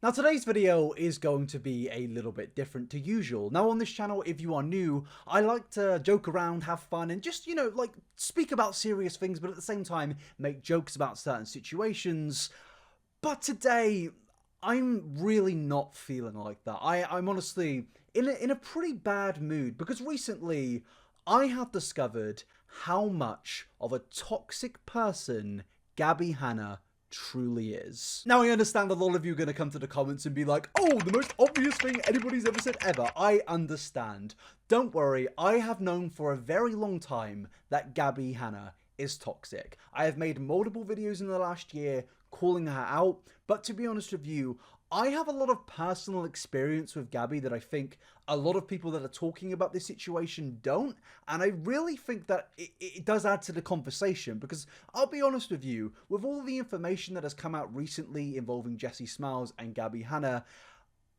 Now today's video is going to be a little bit different to usual. Now on this channel, if you are new, I like to joke around, have fun, and just, like speak about serious things, but at the same time, make jokes about certain situations. But today, I'm really not feeling like that. I'm honestly in a pretty bad mood because recently I have discovered how much of a toxic person Gabbie Hanna truly is. Now I understand a lot of you are going to come to the comments and be like, oh, the most obvious thing anybody's ever said ever. I understand. Don't worry, I have known for a very long time that Gabbie Hanna is toxic. I have made multiple videos in the last year calling her out, but to be honest with you, I have a lot of personal experience with Gabby that I think a lot of people that are talking about this situation don't, and I really think that it does add to the conversation because I'll be honest with you, with all the information that has come out recently involving Jessi Smiles and Gabbie Hanna,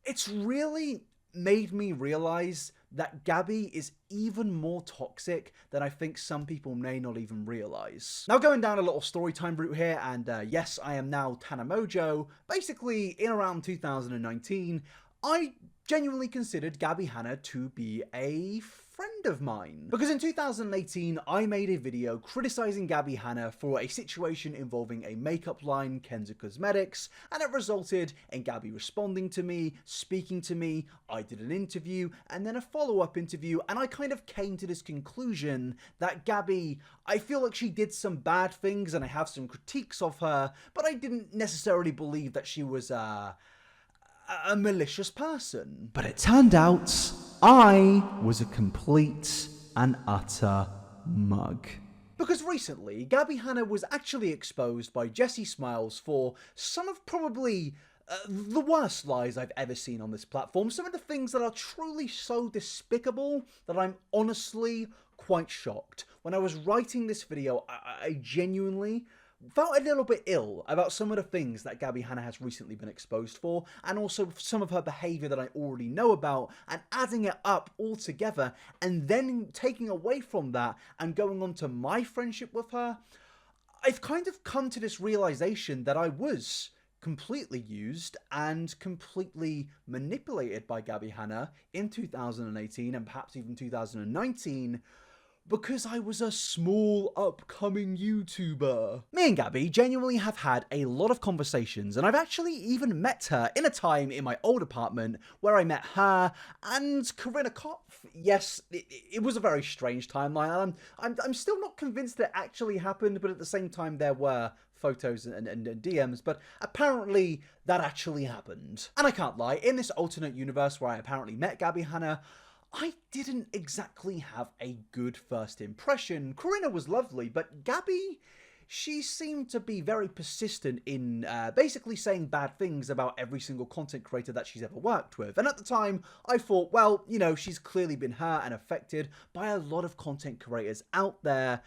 it's really made me realize that Gabby is even more toxic than I think some people may not even realize. Now going down a little story time route here, and yes, I am now Tanamojo. Basically, in around 2019, I genuinely considered Gabbie Hanna to be a friend of mine. Because in 2018, I made a video criticizing Gabbie Hanna for a situation involving a makeup line, Kenza Cosmetics, and it resulted in Gabby responding to me, speaking to me, I did an interview, and then a follow-up interview, and I kind of came to this conclusion that Gabby, I feel like she did some bad things, and I have some critiques of her, but I didn't necessarily believe that she was, a malicious person. But it turned out I was a complete and utter mug. Because recently, Gabbie Hanna was actually exposed by Jessi Smiles for some of probably the worst lies I've ever seen on this platform. Some of the things that are truly so despicable that I'm honestly quite shocked. When I was writing this video, I genuinely felt a little bit ill about some of the things that Gabbie Hanna has recently been exposed for, and also some of her behaviour that I already know about, and adding it up all together, and then taking away from that and going on to my friendship with her. I've kind of come to this realisation that I was completely used and completely manipulated by Gabbie Hanna in 2018 and perhaps even 2019, because I was a small upcoming YouTuber. Me and Gabby genuinely have had a lot of conversations, and I've actually even met her in a time in my old apartment where I met her and Corinna Kopf. Yes, it was a very strange timeline, and I'm still not convinced it actually happened, but at the same time there were photos and DMs, but apparently that actually happened. And I can't lie, in this alternate universe where I apparently met Gabbie Hanna, I didn't exactly have a good first impression. Corinna was lovely, but Gabby, she seemed to be very persistent in basically saying bad things about every single content creator that she's ever worked with. And at the time, I thought, well, she's clearly been hurt and affected by a lot of content creators out there.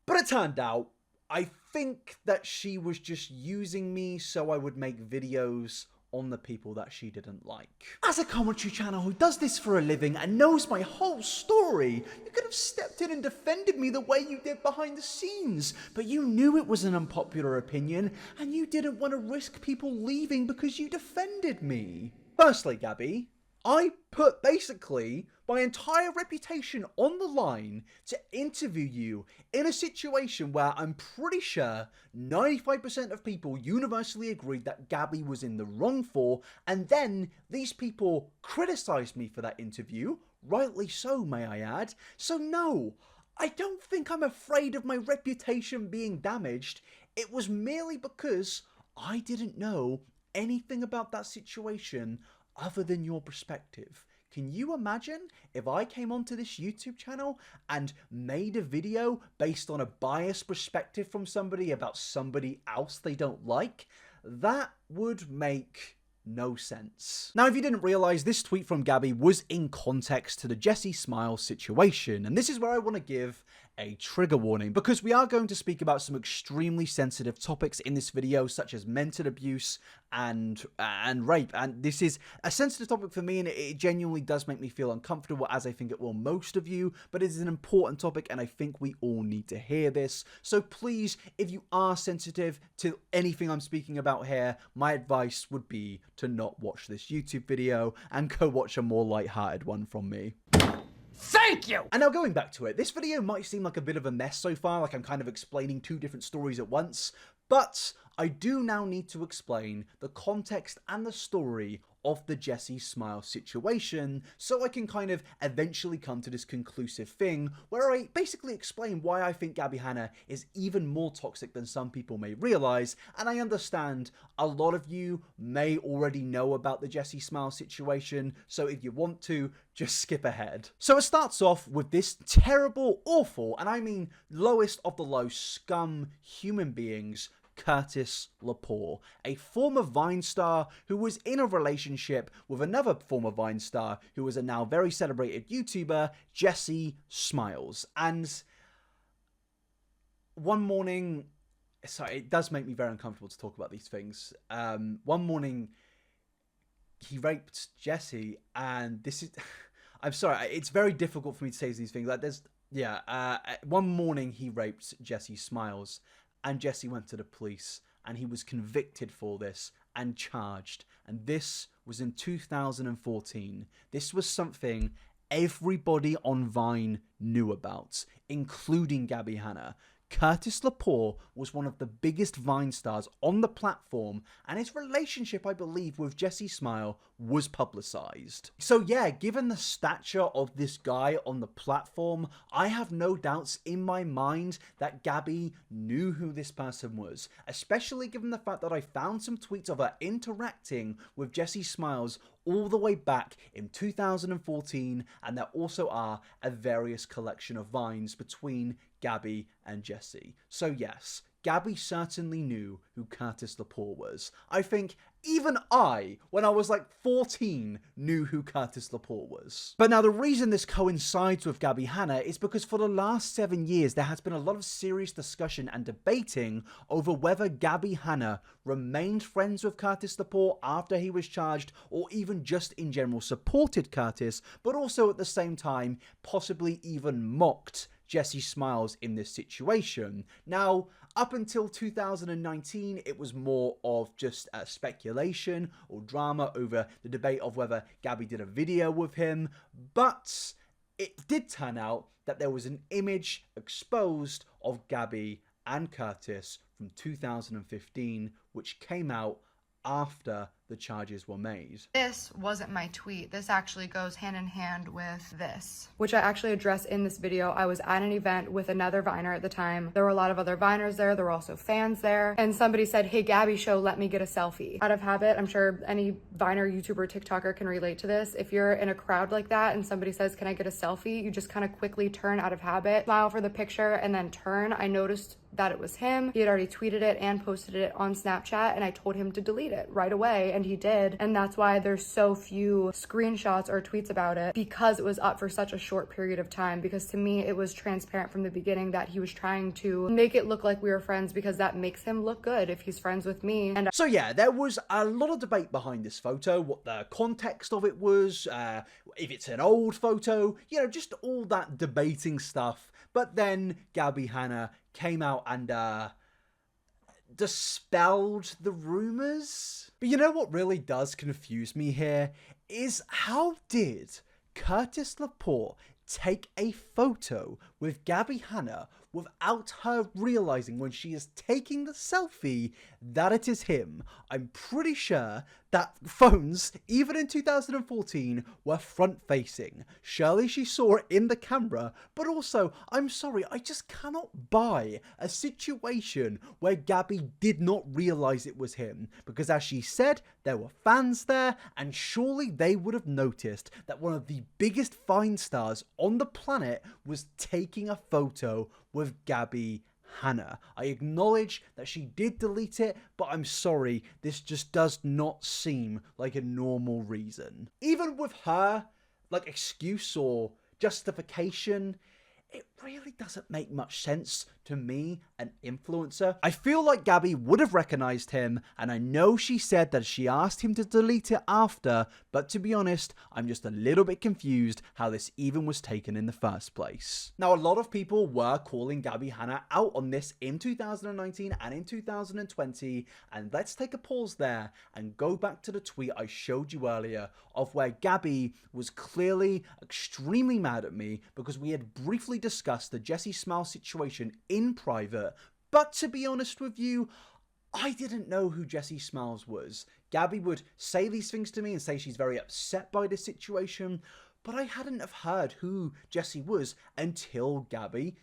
But it turned out, I think that she was just using me so I would make videos on the people that she didn't like. As a commentary channel who does this for a living and knows my whole story, you could have stepped in and defended me the way you did behind the scenes, but you knew it was an unpopular opinion and you didn't want to risk people leaving because you defended me. Firstly, Gabby, I put basically my entire reputation on the line to interview you in a situation where I'm pretty sure 95% of people universally agreed that Gabby was in the wrong for, and then these people criticized me for that interview, rightly so, may I add. So no, I don't think I'm afraid of my reputation being damaged. It was merely because I didn't know anything about that situation other than your perspective. Can you imagine if I came onto this YouTube channel and made a video based on a biased perspective from somebody about somebody else they don't like? That would make no sense. Now, if you didn't realize, this tweet from Gabby was in context to the Jessi Smiles situation, and this is where I want to give a trigger warning, because we are going to speak about some extremely sensitive topics in this video, such as mental abuse and rape, and this is a sensitive topic for me, and it genuinely does make me feel uncomfortable, as I think it will most of you, but it is an important topic, and I think we all need to hear this. So please, if you are sensitive to anything I'm speaking about here, my advice would be to not watch this YouTube video and go watch a more lighthearted one from me. Thank you! And now going back to it, this video might seem like a bit of a mess so far, like I'm kind of explaining two different stories at once, but I do now need to explain the context and the story of the Jessi Smiles situation, so I can kind of eventually come to this conclusive thing where I basically explain why I think Gabbie Hanna is even more toxic than some people may realize. And I understand a lot of you may already know about the Jessi Smiles situation, so if you want to, just skip ahead. So it starts off with this terrible, awful, and I mean lowest of the low scum human beings, Curtis Lepore, a former Vine star who was in a relationship with another former Vine star who was a now very celebrated YouTuber, Jessi Smiles. And one morning, sorry, it does make me very uncomfortable to talk about these things. One morning, he raped Jessi, and this is, I'm sorry, it's very difficult for me to say these things. Like, one morning he raped Jessi Smiles, and Jessi went to the police, and he was convicted for this and charged. And this was in 2014. This was something everybody on Vine knew about, including Gabbie Hanna. Curtis Lepore was one of the biggest Vine stars on the platform, and his relationship, I believe, with Jessi Smiles was publicized. So yeah, given the stature of this guy on the platform, I have no doubts in my mind that Gabby knew who this person was, especially given the fact that I found some tweets of her interacting with Jessi Smiles all the way back in 2014, and there also are a various collection of Vines between Gabby and Jessi. So yes, Gabby certainly knew who Curtis Lepore was. I think even I, when I was like 14, knew who Curtis Lepore was. But now the reason this coincides with Gabbie Hanna is because for the last 7 years, there has been a lot of serious discussion and debating over whether Gabbie Hanna remained friends with Curtis Lepore after he was charged, or even just in general supported Curtis, but also at the same time, possibly even mocked Jessi Smiles in this situation. Now, up until 2019, it was more of just speculation or drama over the debate of whether Gabby did a video with him, but it did turn out that there was an image exposed of Gabby and Curtis from 2015, which came out after the charges were made. This wasn't my tweet. This actually goes hand in hand with this, which I actually address in this video. I was at an event with another Viner at the time. There were a lot of other Viners there. There were also fans there. And somebody said, "Hey, Gabby show, let me get a selfie." Out of habit, I'm sure any Viner, YouTuber, TikToker can relate to this. If you're in a crowd like that and somebody says, "Can I get a selfie?" you just kind of quickly turn out of habit, smile for the picture, and then turn. I noticed that it was him. He had already tweeted it and posted it on Snapchat, and I told him to delete it right away, and he did. And that's why there's so few screenshots or tweets about it, because it was up for such a short period of time. Because to me, it was transparent from the beginning that he was trying to make it look like we were friends, because that makes him look good if he's friends with me. And so yeah, there was a lot of debate behind this photo, what the context of it was, if it's an old photo, you know, just all that debating stuff. But then Gabbie Hanna came out and dispelled the rumors. But you know what really does confuse me here is, how did Curtis Lepore take a photo with Gabbie Hanna without her realizing when she is taking the selfie that it is him? I'm pretty sure that phones, even in 2014, were front-facing. Surely she saw it in the camera, but also, I'm sorry, I just cannot buy a situation where Gabby did not realize it was him, because as she said, there were fans there, and surely they would have noticed that one of the biggest Vine stars on the planet was taking a photo with Gabbie Hanna. I acknowledge that she did delete it, but I'm sorry, this just does not seem like a normal reason. Even with her, like, excuse or justification, it really doesn't make much sense to me, an influencer? I feel like Gabby would have recognized him, and I know she said that she asked him to delete it after, but to be honest, I'm just a little bit confused how this even was taken in the first place. Now, a lot of people were calling Gabbie Hanna out on this in 2019 and in 2020, and let's take a pause there and go back to the tweet I showed you earlier of where Gabby was clearly extremely mad at me because we had briefly discussed the Jessi Smiles situation in private, but to be honest with you, I didn't know who Jessi Smiles was. Gabby would say these things to me and say she's very upset by this situation, but I hadn't have heard who Jessi was until Gabby,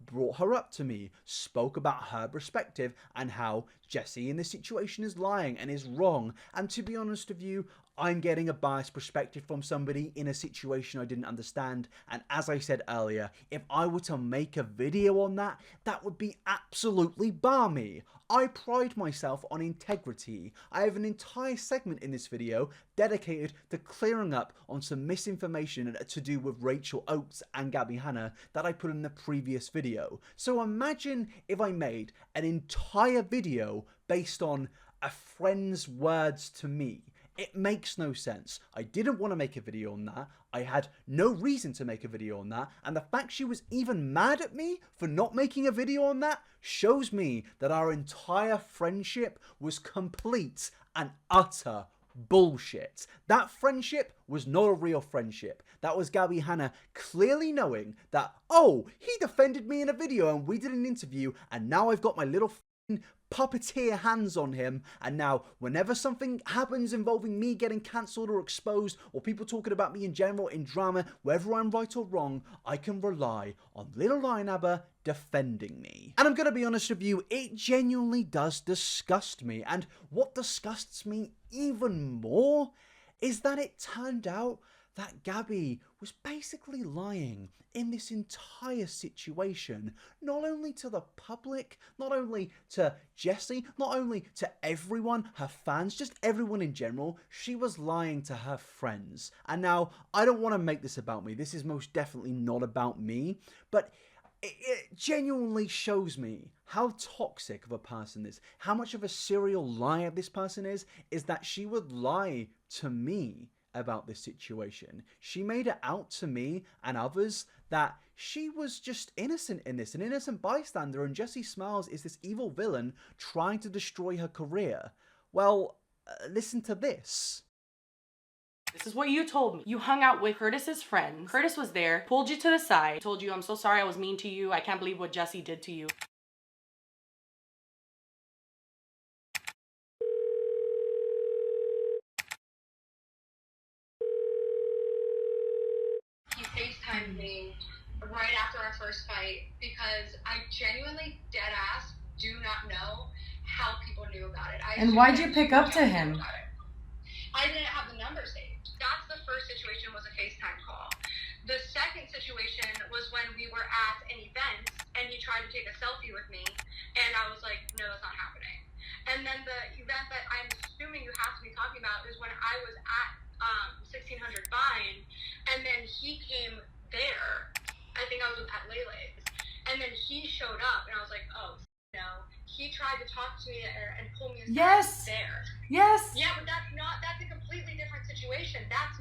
brought her up to me, spoke about her perspective and how Jessi in this situation is lying and is wrong. And to be honest with you, I'm getting a biased perspective from somebody in a situation I didn't understand. And as I said earlier, if I were to make a video on that, that would be absolutely balmy. I pride myself on integrity. I have an entire segment in this video dedicated to clearing up on some misinformation to do with Rachel Oates and Gabbie Hanna that I put in the previous video. So imagine if I made an entire video based on a friend's words to me. It makes no sense. I didn't want to make a video on that. I had no reason to make a video on that. And the fact she was even mad at me for not making a video on that shows me that our entire friendship was complete and utter bullshit. That friendship was not a real friendship. That was Gabbie Hanna clearly knowing that, oh, he defended me in a video and we did an interview and now I've got my little puppeteer hands on him, and now whenever something happens involving me getting cancelled or exposed or people talking about me in general in drama, whether I'm right or wrong, I can rely on little Inabber defending me. And I'm gonna be honest with you, it genuinely does disgust me, and what disgusts me even more is that it turned out that Gabby was basically lying in this entire situation, not only to the public, not only to Jessi, not only to everyone, her fans, just everyone in general. She was lying to her friends. And now, I don't want to make this about me. This is most definitely not about me, but it genuinely shows me how toxic of a person this, how much of a serial liar this person is that she would lie to me about this situation. She made it out to me and others that she was just innocent in this, an innocent bystander, and Jessi Smiles is this evil villain trying to destroy her career. Well, listen to this. This is what you told me. You hung out with Curtis's friends. Curtis was there, pulled you to the side, told you, I'm so sorry I was mean to you. I can't believe what Jessi did to you. He FaceTimed me right after our first fight because I genuinely, dead ass, do not know how people knew about it. And why'd you pick up to him? I didn't have the number saved. That's the first situation, was a FaceTime call. The second situation was when we were at an event and he tried to take a selfie with me and I was like, no, that's not happening. And then the event that I'm assuming you have to be talking about is when I was at 1600 Vine and then he came there. I think I was at Lele's. And then he showed up and I was like, oh, no. He tried to talk to me and pull me aside there. Yes. Yeah, but that's a completely different situation. That's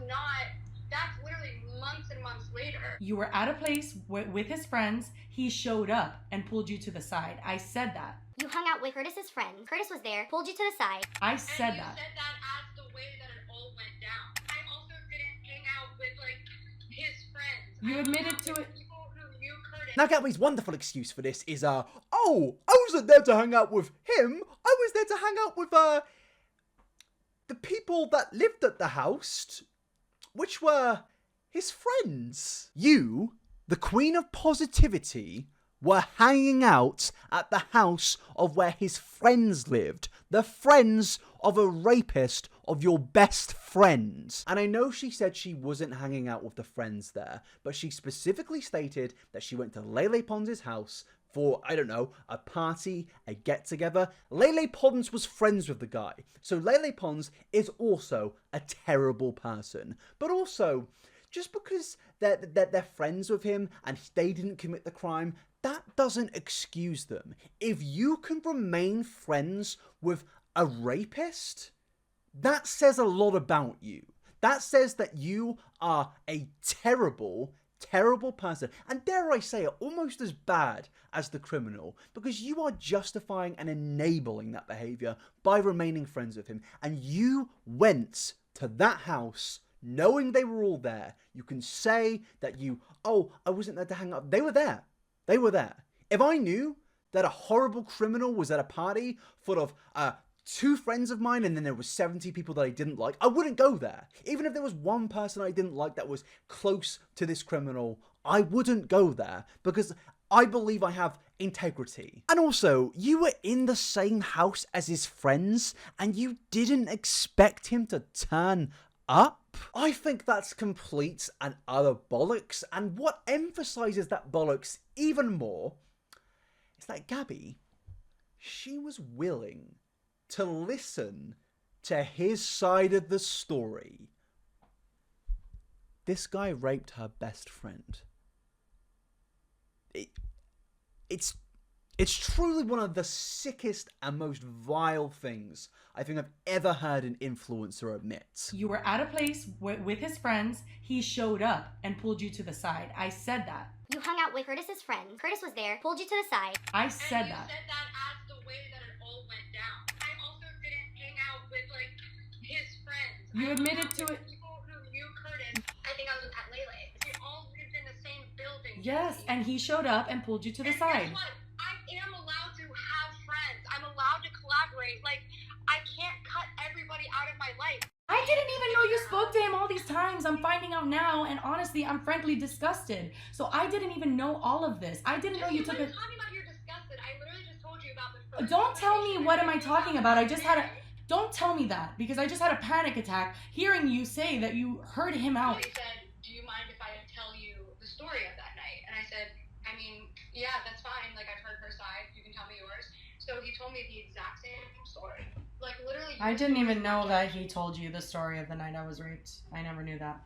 literally months and months later. You were at a place with his friends. He showed up and pulled you to the side. I said that. You hung out with Curtis's friends. Curtis was there, pulled you to the side. I said that. And you said that as the way that it all went down. I also didn't hang out with, his friends. You admitted to it. People who knew Curtis. Now, Gabby's wonderful excuse for this is, oh, I wasn't there to hang out with him. I was there to hang out with, the people that lived at the house, which were his friends. You, the queen of positivity, were hanging out at the house of where his friends lived. The friends of a rapist of your best friends. And I know she said she wasn't hanging out with the friends there, but she specifically stated that she went to Lele Pons' house for, I don't know, a party, a get-together. Lele Pons was friends with the guy. So Lele Pons is also a terrible person. But also, just because they're friends with him and they didn't commit the crime, that doesn't excuse them. If you can remain friends with a rapist, that says a lot about you. That says that you are a terrible, terrible person. And dare I say it, almost as bad as the criminal, because you are justifying and enabling that behavior by remaining friends with him. And you went to that house knowing they were all there. You can say that I wasn't there to hang out. They were there. They were there. If I knew that a horrible criminal was at a party full of 2 friends of mine and then there was 70 people that I didn't like, I wouldn't go there. Even if there was one person I didn't like that was close to this criminal, I wouldn't go there because I believe I have integrity. And also, you were in the same house as his friends and you didn't expect him to turn up? I think that's complete and utter bollocks, and what emphasizes that bollocks even more is that Gabby, she was willing to listen to his side of the story. This guy raped her best friend. It's truly one of the sickest and most vile things I think I've ever heard an influencer admit. You were at a place with his friends. He showed up and pulled you to the side. I said that. You hung out with Curtis's friends. Curtis was there, pulled you to the side. I said that. You said that as the way that it all went down. I also didn't hang out with, like, his friends. You admitted to it. People who knew Curtis. I think I was at Lele. We all lived in the same building. Yes, and he showed up and pulled you to the And side. guess what? I am allowed to have friends. I'm allowed to collaborate. Like, I can't cut everybody out of my life. I didn't even know you spoke to him all these times. I'm finding out now, and honestly, I'm frankly disgusted. So I didn't even know all of this. I didn't know you took it. Talking about you're disgusted. I literally just told you about the first. Don't tell me what am I talking about. I just had a. Don't tell me that, because I just had a panic attack hearing you say that you heard him out. He said, "Do you mind if I tell you the story of that night?" And I said, "I mean, yeah, that's fine. Like, I've heard her side. You can tell me yours." So he told me the exact same story. Like, literally. I didn't even know that he told you the story of the night I was raped. I never knew that.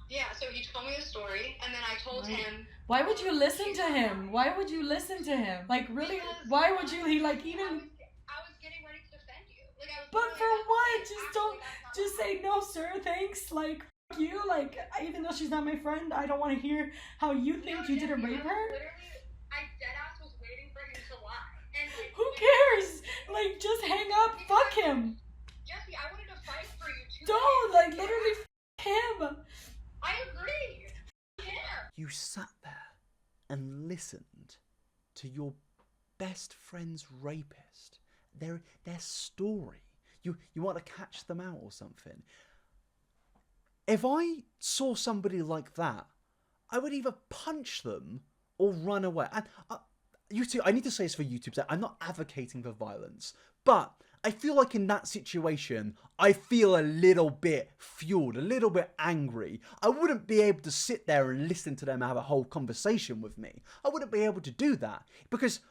Yeah, so he told me the story, and then I told him. Why would you listen to him? Why would you listen to him? Like, really? Why would you? He, like, even. I was getting ready to defend you. Like, I was. But for what? Just don't. Just say no, sir. Thanks. Like, f you. Like, even though she's not my friend, I don't want to hear how you think you didn't rape her. Literally, I deadass was waiting for him to lie. And like, Who cares? Like, just hang up. Fuck him. Jessi, I wanted to fight for you too. Don't. Like, literally, f him. I agree. Yeah. You sat there and listened to your best friend's rapist, their story. You want to catch them out or something. If I saw somebody like that, I would either punch them or run away. And YouTube, I need to say this for YouTube, so I'm not advocating for violence, but I feel like in that situation, I feel a little bit fueled, a little bit angry. I wouldn't be able to sit there and listen to them have a whole conversation with me. I wouldn't be able to do that because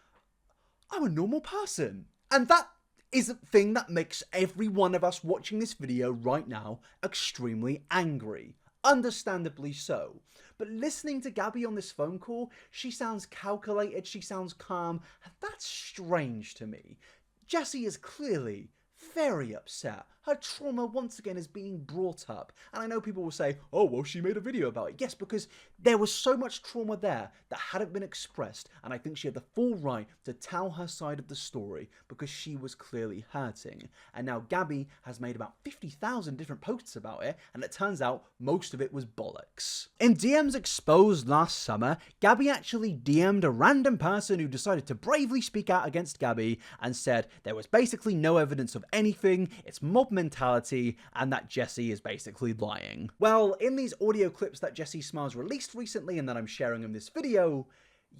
I'm a normal person. And that is a thing that makes every one of us watching this video right now extremely angry. Understandably so. But listening to Gabby on this phone call, she sounds calculated, she sounds calm, and that's strange to me. Jessi is clearly very upset. Her trauma once again is being brought up. And I know people will say, oh, well, she made a video about it. Yes, because there was so much trauma there that hadn't been expressed. And I think she had the full right to tell her side of the story because she was clearly hurting. And now Gabby has made about 50,000 different posts about it. And it turns out most of it was bollocks. In DMs exposed last summer, Gabby actually DM'd a random person who decided to bravely speak out against Gabby and said there was basically no evidence of anything, it's mob mentality, and that Jessi is basically lying. Well, in these audio clips that Jessi Smiles released recently and that I'm sharing in this video,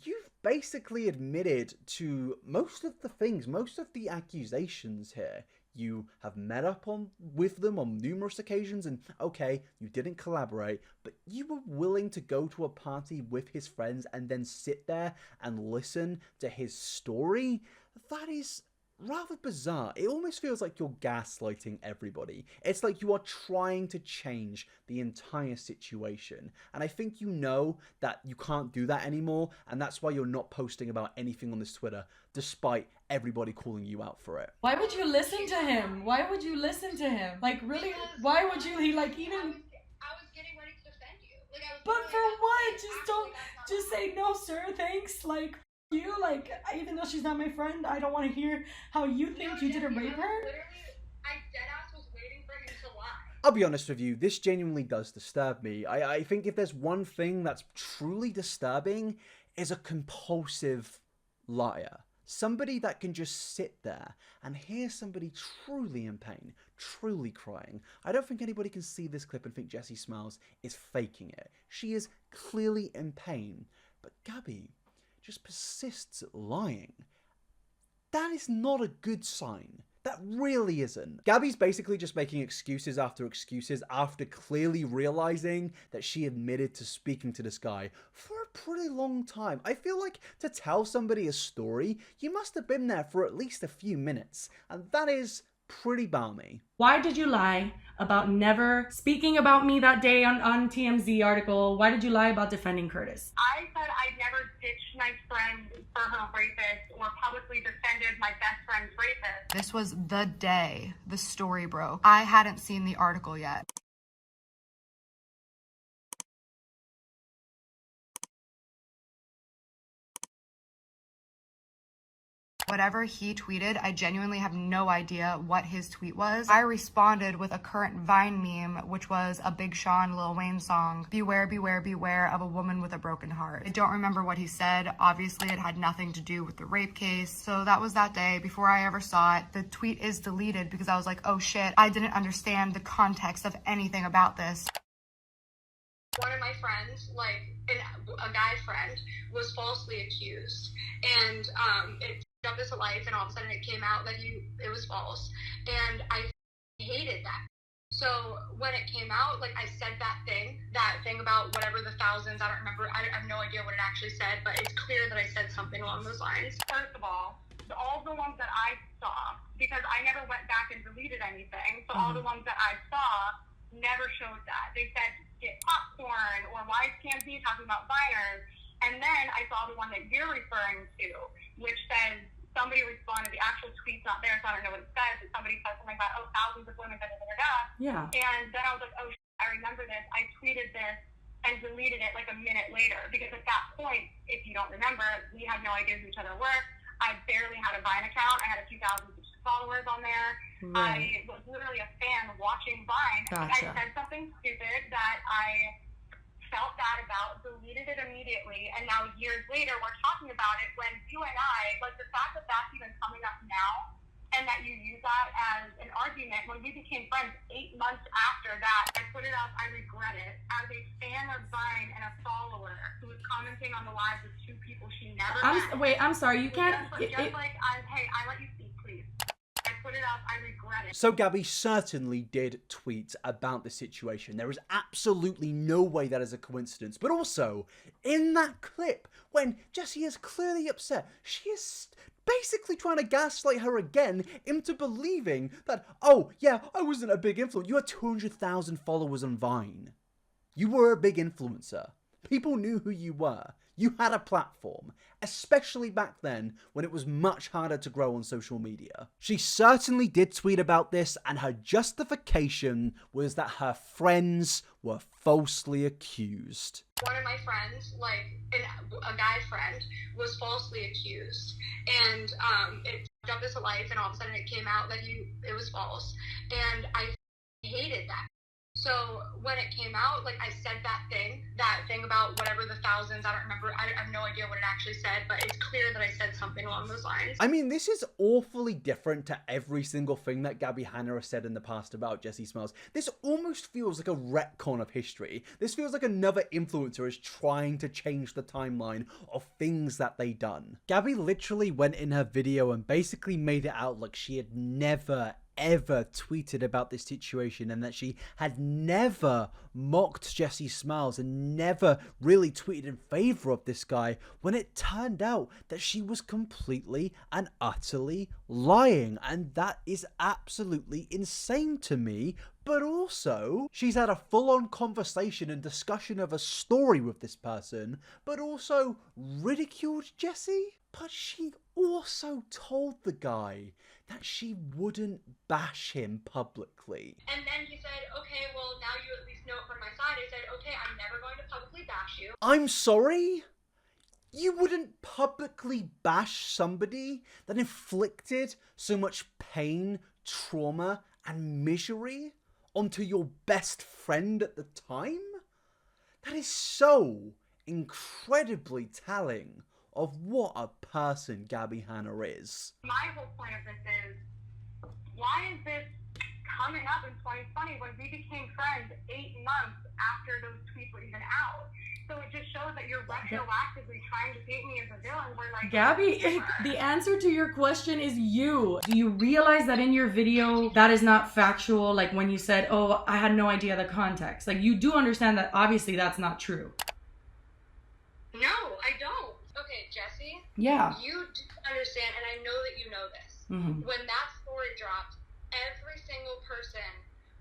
you've basically admitted to most of the things, most of the accusations here. You have met up with them on numerous occasions and okay, you didn't collaborate, but you were willing to go to a party with his friends and then sit there and listen to his story? That is rather bizarre. It almost feels like you're gaslighting everybody. It's like you are trying to change the entire situation. And I think you know that you can't do that anymore, and that's why you're not posting about anything on this Twitter, despite everybody calling you out for it. Why would you listen to him? Why would you listen to him? Like, really? Why would you? He like even. I was getting ready to defend you. Like, I was But literally for about to what? say, Just actually, don't. that's not Just say no, sir. Thanks. Like you. Like even though she's not my friend, I don't want to hear how you think you didn't rape her. Literally, I deadass was waiting for him to lie. I'll be honest with you, this genuinely does disturb me. I think if there's one thing that's truly disturbing, is a compulsive liar. Somebody that can just sit there and hear somebody truly in pain, truly crying. I don't think anybody can see this clip and think Jessi Smiles is faking it. She is clearly in pain. But Gabby just persists at lying. That is not a good sign. That really isn't. Gabby's basically just making excuses after clearly realizing that she admitted to speaking to this guy for a pretty long time. I feel like to tell somebody a story, you must have been there for at least a few minutes, and that is pretty balmy. Why did you lie about never speaking about me that day on TMZ article? Why did you lie about defending Curtis? I said I never ditched my friend for her rapist or publicly defended my best friend's rapist. This was the day the story broke. I hadn't seen the article yet. Whatever he tweeted, I genuinely have no idea what his tweet was. I responded with a current Vine meme, which was a Big Sean Lil Wayne song, "Beware, beware, beware of a woman with a broken heart." I don't remember what he said. Obviously, it had nothing to do with the rape case. So that was that day before I ever saw it. The tweet is deleted because I was like, oh shit, I didn't understand the context of anything about this. One of my friends, like a guy friend, was falsely accused, and it up his life, and all of a sudden it came out that it was false, and I hated that. So when it came out, like I said that thing about whatever the thousands, I don't remember, I have no idea what it actually said, but it's clear that I said something along those lines. First of all the ones that I saw, because I never went back and deleted anything, so all the ones that I saw never showed that. They said get popcorn or why is TMZ talking about Viners, and then I saw the one that you're referring to, which says somebody responded, the actual tweet's not there, so I don't know what it says, but somebody said something about, oh, thousands of women, da-da-da-da-da. Yeah. And then I was like, oh, I remember this. I tweeted this and deleted it like a minute later, because at that point, if you don't remember, we had no idea who each other were. I barely had a Vine account. I had a few thousand followers on there. Right. I was literally a fan watching Vine. Gotcha. I said something stupid that I felt bad about, deleted it immediately, and now years later we're talking about it when you and I, like the fact that that's even coming up now, and that you use that as an argument, when we became friends 8 months after that, I put it up, I regret it, as a fan of Vine and a follower who was commenting on the lives of two people she never met. Wait, I'm sorry, you can't. Just like, hey, I let you speak, please. I put it up, I regret it. So Gabby certainly did tweet about the situation. There is absolutely no way that is a coincidence. But also, in that clip, when Jessi is clearly upset, she is basically trying to gaslight her again into believing that, oh yeah, I wasn't a big influencer. You had 200,000 followers on Vine. You were a big influencer. People knew who you were. You had a platform, especially back then when it was much harder to grow on social media. She certainly did tweet about this, and her justification was that her friends were falsely accused. One of my friends, like a guy friend, was falsely accused, and it jumped us to life, and all of a sudden it came out that it was false, and I hated that. So when it came out, like I said that thing about whatever the thousands, I don't remember, I have no idea what it actually said, but it's clear that I said something along those lines. I mean, this is awfully different to every single thing that Gabbie Hanna has said in the past about Jessi Smiles. This almost feels like a retcon of history. This feels like another influencer is trying to change the timeline of things that they done. Gabby literally went in her video and basically made it out like she had never ever tweeted about this situation and that she had never mocked Jessi Smiles and never really tweeted in favor of this guy, when it turned out that she was completely and utterly lying. And that is absolutely insane to me. But also, she's had a full-on conversation and discussion of a story with this person, but also ridiculed Jessi. But she also told the guy that she wouldn't bash him publicly. And then he said, okay, well, now you at least know it from my side. I said, okay, I'm never going to publicly bash you. I'm sorry? You wouldn't publicly bash somebody that inflicted so much pain, trauma, and misery onto your best friend at the time? That is so incredibly telling of what a person Gabbie Hanna is. My whole point of this is, why is this coming up in 2020 when we became friends 8 months after those tweets were even out? So it just shows that you're retroactively trying to paint me as a villain. We're like, Gabby, the answer to your question is you. Do you realize that in your video, that is not factual? Like when you said, oh, I had no idea the context. Like you do understand that obviously that's not true. no, I don't. Okay, Jessi. Yeah. You do understand, and I know that you know this. Mm-hmm. When that story dropped, every single person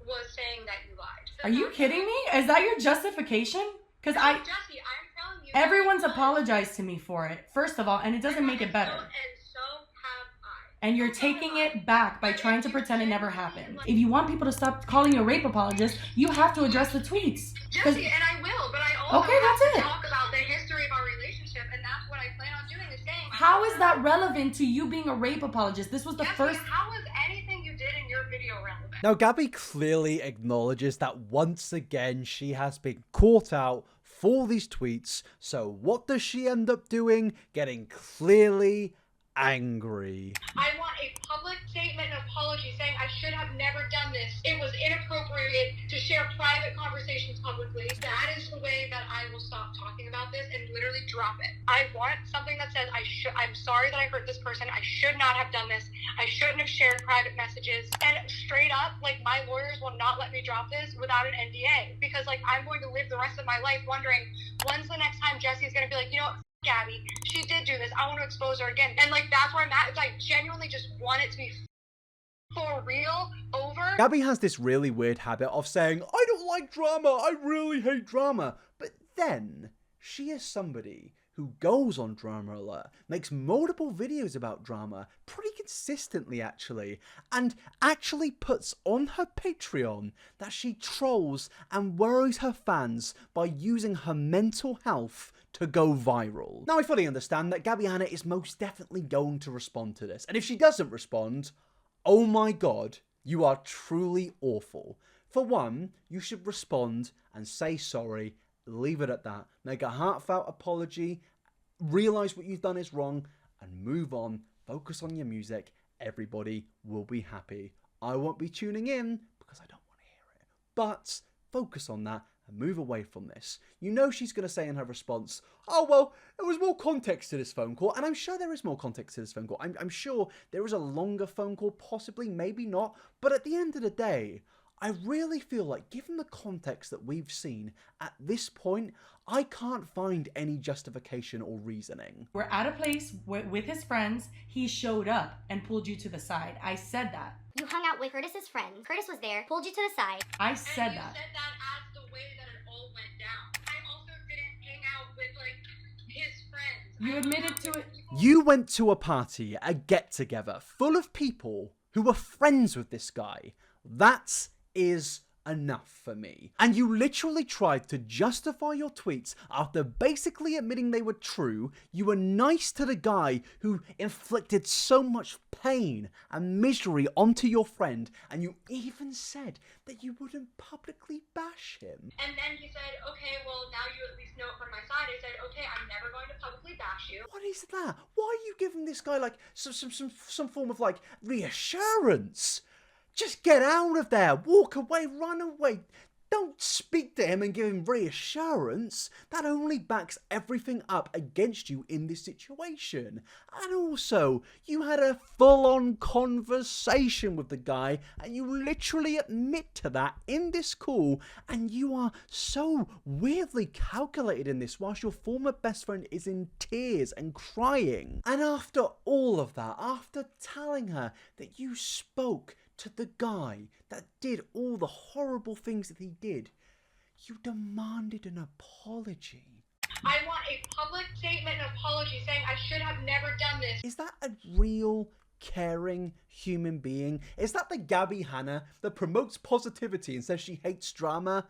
was saying that you lied. Are you kidding me? Is that your justification? Because Jessi, I'm telling you. everyone's apologized to me for it, first of all, and it doesn't make it better. And so have I. And you're taking it back by trying to pretend it never happened. If you want people to stop calling you a rape apologist, you have to address the tweets. Jessi, and I will, but I also Okay, have that's to it. talk about the history of our relationship, and that's what I plan on doing, is saying. How is that relevant to you being a rape apologist? This was the Jessi, first... how is anything you did in your video relevant? Now, Gabby clearly acknowledges that once again she has been caught out for these tweets. So what does she end up doing? Getting clearly angry. I want a public statement and apology saying I should have never done this. It was inappropriate to share private conversations publicly. That is the way that I will stop talking about this and literally drop it. I want something that says I'm sorry that I hurt this person. I should not have done this. I shouldn't have shared private messages. And straight up, like, my lawyers will not let me drop this without an NDA, because like I'm going to live the rest of my life wondering when's the next time Jessi is going to be like, you know what, Gabby, she did do this. I want to expose her again. And like that's where I'm at. It's, I genuinely just want it to be for real, over. Gabby has this really weird habit of saying, I don't like drama, I really hate drama. But then she is somebody who goes on Drama Alert, makes multiple videos about drama, pretty consistently actually, and actually puts on her Patreon that she trolls and worries her fans by using her mental health to go viral. Now, I fully understand that Gabbie Hanna is most definitely going to respond to this, and if she doesn't respond, oh my god, you are truly awful. For one, you should respond and say sorry, leave it at that, make a heartfelt apology, realise what you've done is wrong, and move on, focus on your music, everybody will be happy. I won't be tuning in because I don't want to hear it, but focus on that and move away from this. You know she's going to say in her response, oh well, there was more context to this phone call, and I'm sure there is more context to this phone call. I'm sure there is a longer phone call, possibly, maybe not, but at the end of the day, I really feel like, given the context that we've seen at this point, I can't find any justification or reasoning. We're at a place with his friends. He showed up and pulled you to the side. I said that. You hung out with Curtis's friends. Curtis was there, pulled you to the side. I said And you that. said that as the way that it all went down. I also didn't hang out with like his friends. You admitted to it. You went to a party, a get-together, full of people who were friends with this guy. That is enough for me. And you literally tried to justify your tweets after basically admitting they were true. You were nice to the guy who inflicted so much pain and misery onto your friend, and you even said that you wouldn't publicly bash him. And then he said, okay, well, now you at least know it from my side. I said, okay, I'm never going to publicly bash you. What is that? Why are you giving this guy like some form of like reassurance? Just get out of there, walk away, run away. Don't speak to him and give him reassurance. That only backs everything up against you in this situation. And also, you had a full-on conversation with the guy, and you literally admit to that in this call, and you are so weirdly calculated in this whilst your former best friend is in tears and crying. And after all of that, after telling her that you spoke to the guy that did all the horrible things that he did, you demanded an apology. I want a public statement and apology saying I should have never done this. Is that a real caring human being? Is that the Gabbie Hanna that promotes positivity and says she hates drama?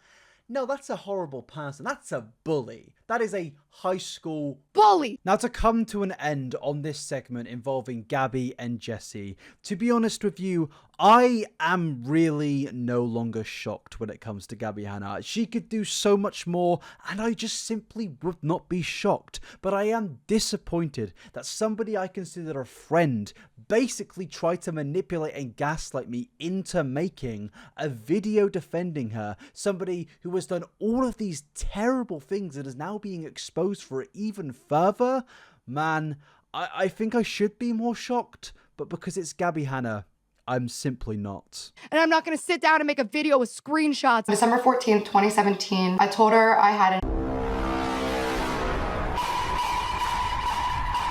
No, that's a horrible person. That's a bully. That is a high school bully. Now, to come to an end on this segment involving Gabby and Jessi, to be honest with you, I am really no longer shocked when it comes to Gabbie Hanna. She could do so much more, and I just simply would not be shocked. But I am disappointed that somebody I consider a friend basically tried to manipulate and gaslight me into making a video defending her. Somebody who has done all of these terrible things and is now being exposed for it even further. Man, I think I should be more shocked, but because it's Gabbie Hanna, I'm simply not. And I'm not gonna sit down and make a video with screenshots. December 14th, 2017, I told her I had an...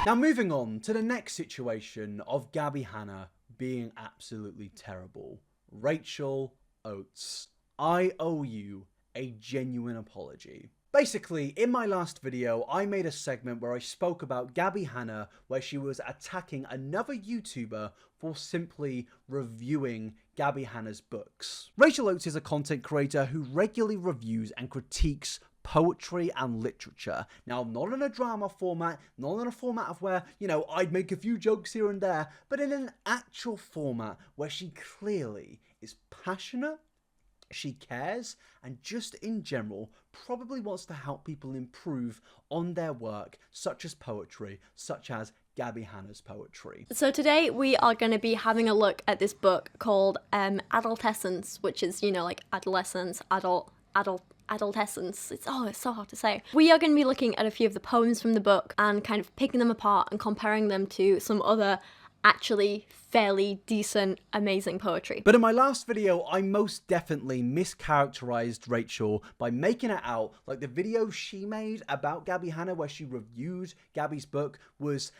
Now moving on to the next situation of Gabbie Hanna being absolutely terrible. Rachel Oates, I owe you a genuine apology. Basically, in my last video, I made a segment where I spoke about Gabbie Hanna, where she was attacking another YouTuber for simply reviewing Gabbie Hanna's books. Rachel Oates is a content creator who regularly reviews and critiques poetry and literature. Now, not in a drama format, not in a format of where, you know, I'd make a few jokes here and there, but in an actual format where she clearly is passionate, she cares, and just in general probably wants to help people improve on their work, such as poetry, such as Gabbie Hanna's poetry. So today we are going to be having a look at this book called Adolescence, which is, you know, like adolescence, adolescence. It's so hard to say. We are going to be looking at a few of the poems from the book and kind of picking them apart and comparing them to some other actually fairly decent, amazing poetry. But in my last video, I most definitely mischaracterized Rachel by making it out like the video she made about Gabbie Hanna, where she reviewed Gabby's book, was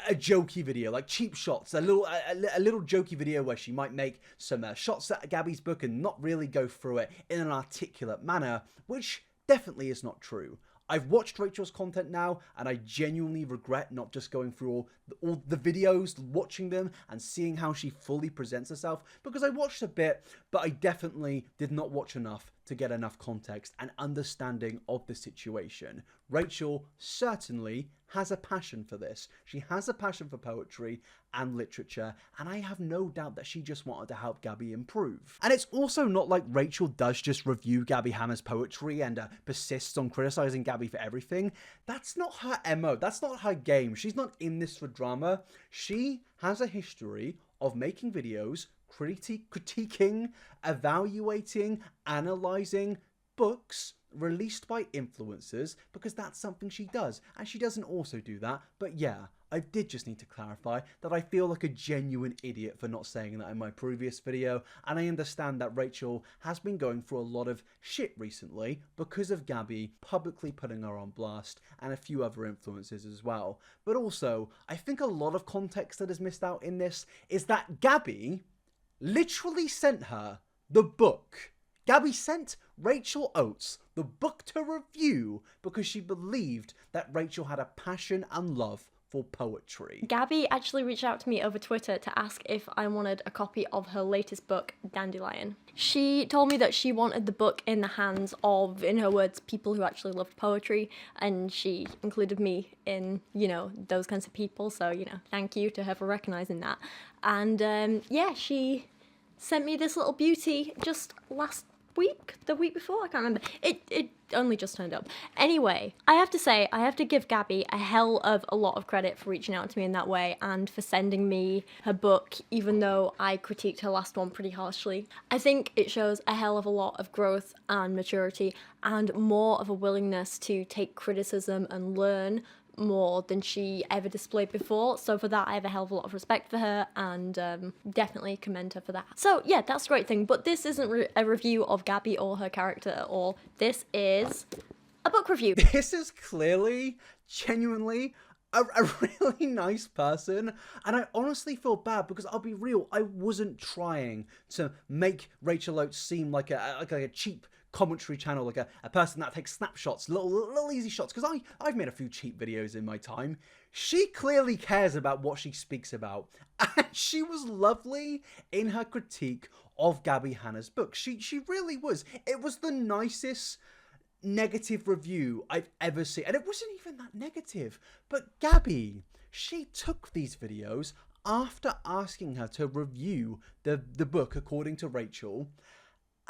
a jokey video, like cheap shots, a little jokey video where she might make some shots at Gabby's book and not really go through it in an articulate manner, which definitely is not true. I've watched Rachel's content now, and I genuinely regret not just going through all the videos, watching them, and seeing how she fully presents herself, because I watched a bit, but I definitely did not watch enough to get enough context and understanding of the situation. Rachel certainly has a passion for this. She has a passion for poetry and literature, and I have no doubt that she just wanted to help Gabby improve. And it's also not like Rachel does just review Gabbie Hanna's poetry and persists on criticizing Gabby for everything. That's not her MO. That's not her game. She's not in this for drama. She has a history of making videos, critiquing, evaluating, analyzing books released by influencers, because that's something she does, and she doesn't also do that. But yeah, I did just need to clarify that I feel like a genuine idiot for not saying that in my previous video, and I understand that Rachel has been going through a lot of shit recently because of Gabby publicly putting her on blast, and a few other influencers as well. But also, I think a lot of context that is missed out in this is that Gabby literally sent her the book. Gabby sent Rachel Oates the book to review because she believed that Rachel had a passion and love for poetry. Gabby actually reached out to me over Twitter to ask if I wanted a copy of her latest book, Dandelion. She told me that she wanted the book in the hands of, in her words, people who actually loved poetry, and she included me in, you know, those kinds of people, so, you know, thank you to her for recognising that. And yeah, she sent me this little beauty just last the week before, I can't remember. It only just turned up. Anyway, I have to say, I have to give Gabby a hell of a lot of credit for reaching out to me in that way and for sending me her book, even though I critiqued her last one pretty harshly. I think it shows a hell of a lot of growth and maturity and more of a willingness to take criticism and learn more than she ever displayed before. So for that, I have a hell of a lot of respect for her and definitely commend her for that. So yeah, that's a great thing. But this isn't a review of Gabby or her character at all. This is a book review. This is clearly, genuinely, a really nice person, and I honestly feel bad because I'll be real, I wasn't trying to make Rachel Oates seem like a cheap commentary channel, like a person that takes snapshots, little easy shots, because I've made a few cheap videos in my time. She clearly cares about what she speaks about, and she was lovely in her critique of Gabbie Hanna's book. She really was. It was the nicest negative review I've ever seen, and it wasn't even that negative. But Gabby, she took these videos after asking her to review the book according to Rachel,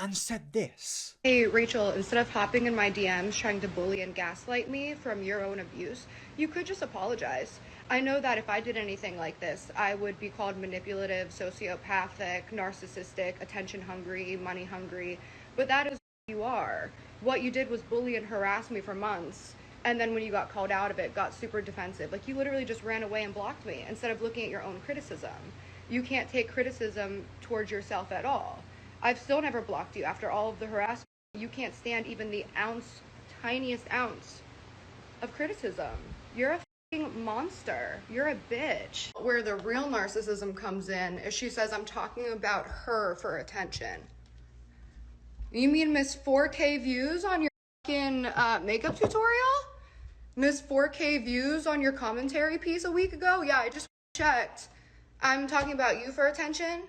and said this. Hey Rachel, instead of hopping in my DMs trying to bully and gaslight me from your own abuse, you could just apologize. I know that if I did anything like this, I would be called manipulative, sociopathic, narcissistic, attention hungry, money hungry, but that is who you are. What you did was bully and harass me for months, and then when you got called out of it, got super defensive. Like, you literally just ran away and blocked me instead of looking at your own criticism. You can't take criticism towards yourself at all. I've still never blocked you after all of the harassment. You can't stand even the tiniest ounce of criticism. You're a f***ing monster. You're a bitch. Where the real narcissism comes in is she says I'm talking about her for attention. You mean Miss 4K views on your f***ing makeup tutorial? Miss 4K views on your commentary piece a week ago? Yeah, I just checked. I'm talking about you for attention?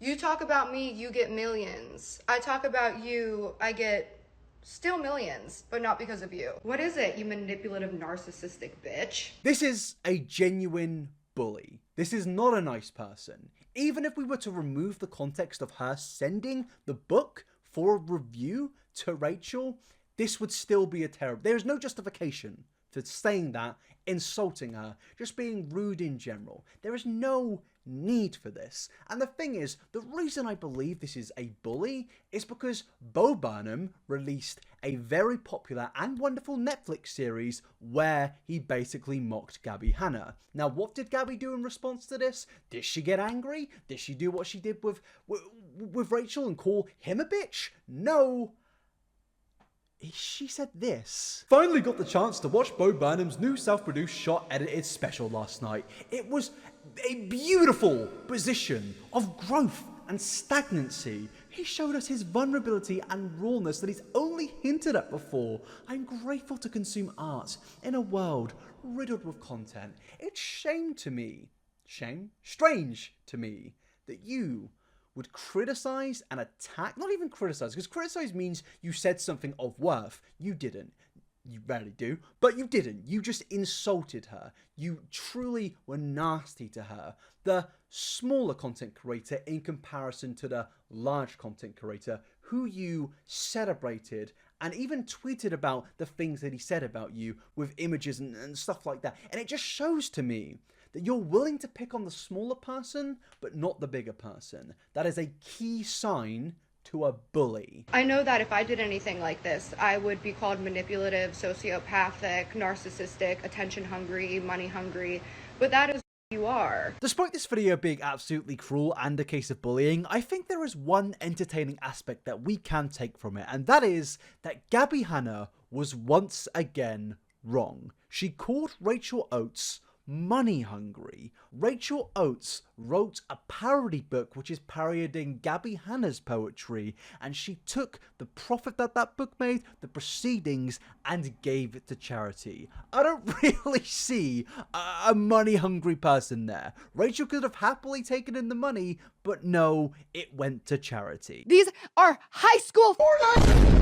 You talk about me, you get millions. I talk about you, I get still millions, but not because of you. What is it, you manipulative, narcissistic bitch? This is a genuine bully. This is not a nice person. Even if we were to remove the context of her sending the book for a review to Rachel, this would still be a terrible... There is no justification for saying that, insulting her, just being rude in general. There is no need for this. And the thing is, the reason I believe this is a bully is because Bo Burnham released a very popular and wonderful Netflix series where he basically mocked Gabbie Hanna. Now, what did Gabby do in response to this? Did she get angry? Did she do what she did with Rachel and call him a bitch? No. She said this. Finally got the chance to watch Bo Burnham's new self-produced shot edited special last night. It was a beautiful position of growth and stagnancy. He showed us his vulnerability and rawness that he's only hinted at before. I'm grateful to consume art in a world riddled with content. It's strange to me that you would criticize and attack, not even criticize, because criticize means you said something of worth. You didn't. You rarely do, but you didn't. You just insulted her. You truly were nasty to her. The smaller content creator in comparison to the large content creator who you celebrated and even tweeted about the things that he said about you with images and stuff like that. And it just shows to me that you're willing to pick on the smaller person, but not the bigger person. That is a key sign to a bully. I know that if I did anything like this, I would be called manipulative, sociopathic, narcissistic, attention hungry, money hungry, but that is who you are. Despite this video being absolutely cruel and a case of bullying, I think there is one entertaining aspect that we can take from it, and that is that Gabbie Hanna was once again wrong. She called Rachel Oates money hungry. Rachel Oates wrote a parody book which is parodying Gabbie Hanna's poetry, and she took the profit that book made, the proceedings, and gave it to charity. I don't really see a money hungry person there. Rachel could have happily taken in the money, but no, it went to charity. These are high school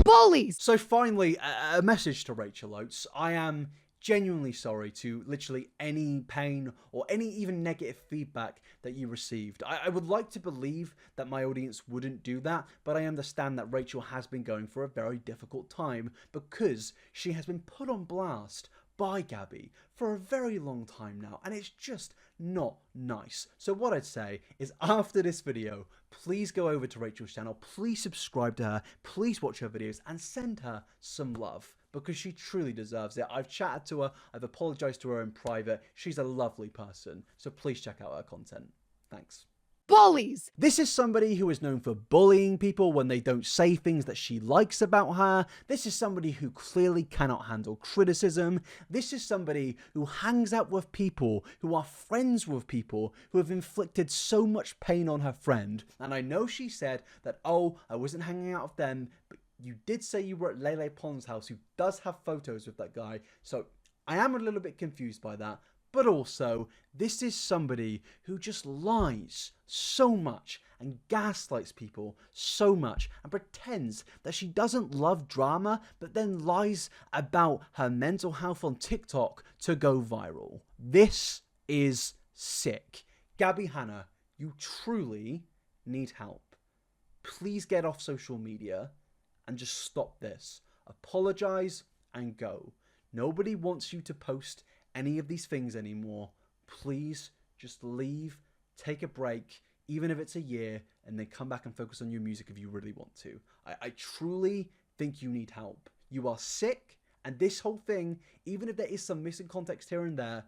bullies. So finally, a message to Rachel Oates. I am genuinely sorry to literally any pain or any even negative feedback that you received. I would like to believe that my audience wouldn't do that, but I understand that Rachel has been going for a very difficult time because she has been put on blast by Gabby for a very long time now, and it's just not nice. So what I'd say is, after this video, please go over to Rachel's channel, please subscribe to her, please watch her videos, and send her some love, because she truly deserves it. I've chatted to her, I've apologized to her in private. She's a lovely person, so please check out her content. Thanks. Bullies! This is somebody who is known for bullying people when they don't say things that she likes about her. This is somebody who clearly cannot handle criticism. This is somebody who hangs out with people who are friends with people who have inflicted so much pain on her friend. And I know she said that, oh, I wasn't hanging out with them, but you did say you were at Lele Pond's house, who does have photos with that guy. So I am a little bit confused by that. But also, this is somebody who just lies so much and gaslights people so much and pretends that she doesn't love drama, but then lies about her mental health on TikTok to go viral. This is sick. Gabbie Hanna, you truly need help. Please get off social media and just stop this. Apologize and go. Nobody wants you to post any of these things anymore. Please just leave, take a break, even if it's a year, and then come back and focus on your music if you really want to. I truly think you need help. You are sick, and this whole thing, even if there is some missing context here and there,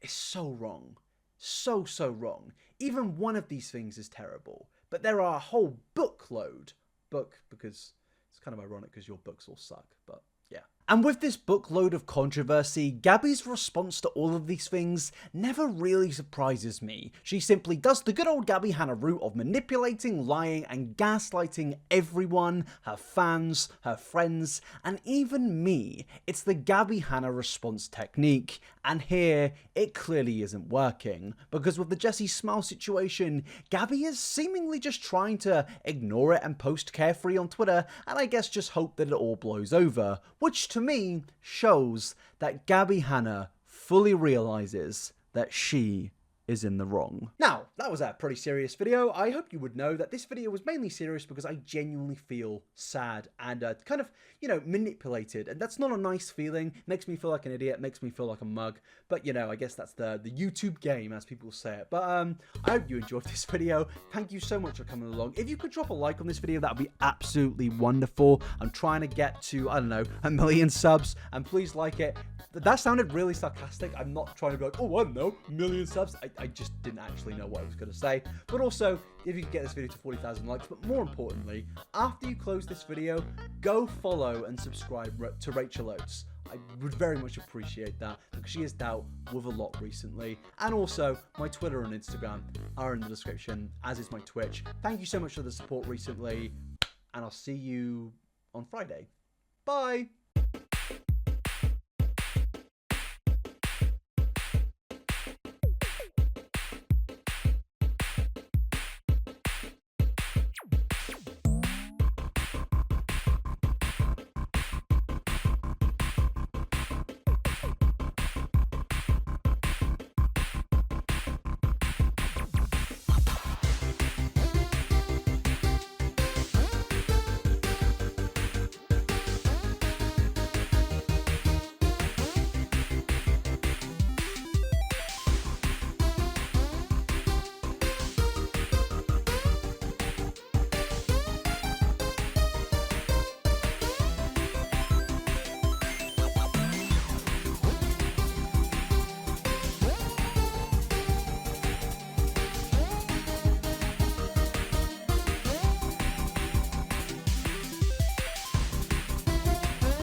is so wrong. So wrong. Even one of these things is terrible, but there are a whole bookload. Book, because it's kind of ironic because your books all suck, but yeah. And with this bookload of controversy, Gabby's response to all of these things never really surprises me. She simply does the good old Gabbie Hanna route of manipulating, lying, and gaslighting everyone, her fans, her friends, and even me. It's the Gabbie Hanna response technique, and here it clearly isn't working, because with the Jessi Smiles situation, Gabby is seemingly just trying to ignore it and post carefree on Twitter, and I guess just hope that it all blows over, which to me shows that Gabbie Hanna fully realizes that she is in the wrong. Now, that was a pretty serious video. I hope you would know that this video was mainly serious because I genuinely feel sad and kind of, you know, manipulated. And that's not a nice feeling. It makes me feel like an idiot, makes me feel like a mug. But, you know, I guess that's the YouTube game, as people say it. But I hope you enjoyed this video. Thank you so much for coming along. If you could drop a like on this video, that would be absolutely wonderful. I'm trying to get to, I don't know, 1 million subs. And please like it. That sounded really sarcastic. I'm not trying to be like, oh, I don't know, 1 million subs. I just didn't actually know what I was going to say. But also, if you could get this video to 40,000 likes, but more importantly, after you close this video, go follow and subscribe to Rachel Oates. I would very much appreciate that, because she has dealt with a lot recently. And also, my Twitter and Instagram are in the description, as is my Twitch. Thank you so much for the support recently, and I'll see you on Friday. Bye!